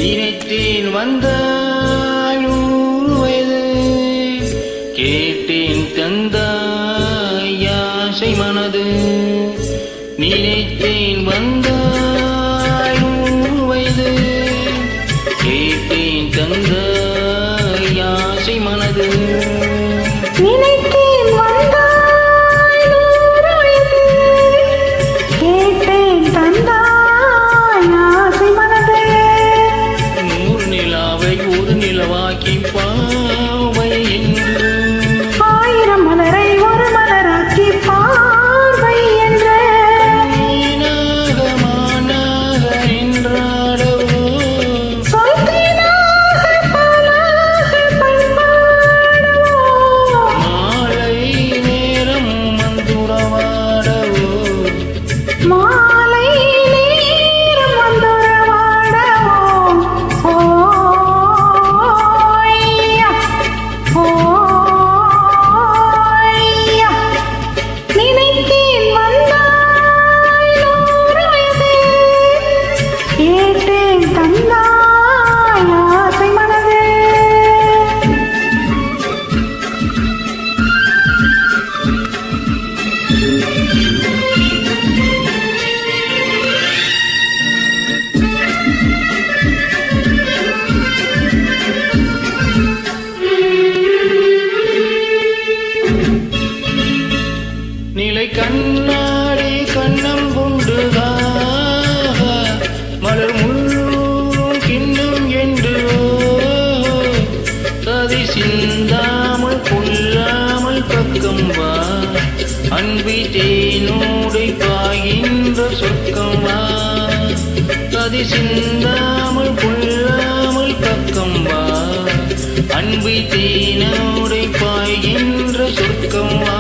நினைத்தேன் வந்தாய் 100 வயது, கேட்டேன் தந்தாய் ஆசை மனது. நினைத்தேன் வந்தாய் 100 வயது, கேட்டேன் தந்தாய் ஆசை மனது. நிலவாக்கி பாவை என்று 1000 மலரை ஒரு மலராக்கி பார்வை என்று மானாக நின்றாடவோ மாலை நேரம் வந்துறவாடவோ நிலை கண்ணாடி கண்ணம் கொண்டுதாக மலர் முள்ளும் கிண்ணம் என்று கதி சிந்தாமல் கொள்ளாமல் பக்கம் வா அன்பி தேனோடை பாய்கின்ற சொர்க்கம் வா கதி சிந்தாமல் கொள்ளாமல் பக்கம் வா அன்பி தேனோடை பாய்கின்ற சொர்க்கம் வா.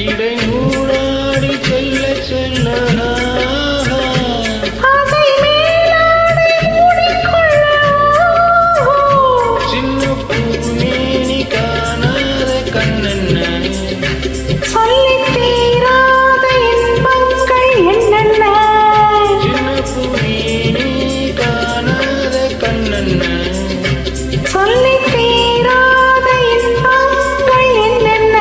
இடை மூடாடி செல்ல செல்ல சின்ன பூமேனி காணாத கண்ணென்ன சொல்லி தீராத இன்பங்கள் என்னென்ன சின்ன பூமேனி காணாத கண்ணென்ன சொல்லி தீராத இன்பங்கள் என்னென்ன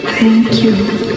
Thank you.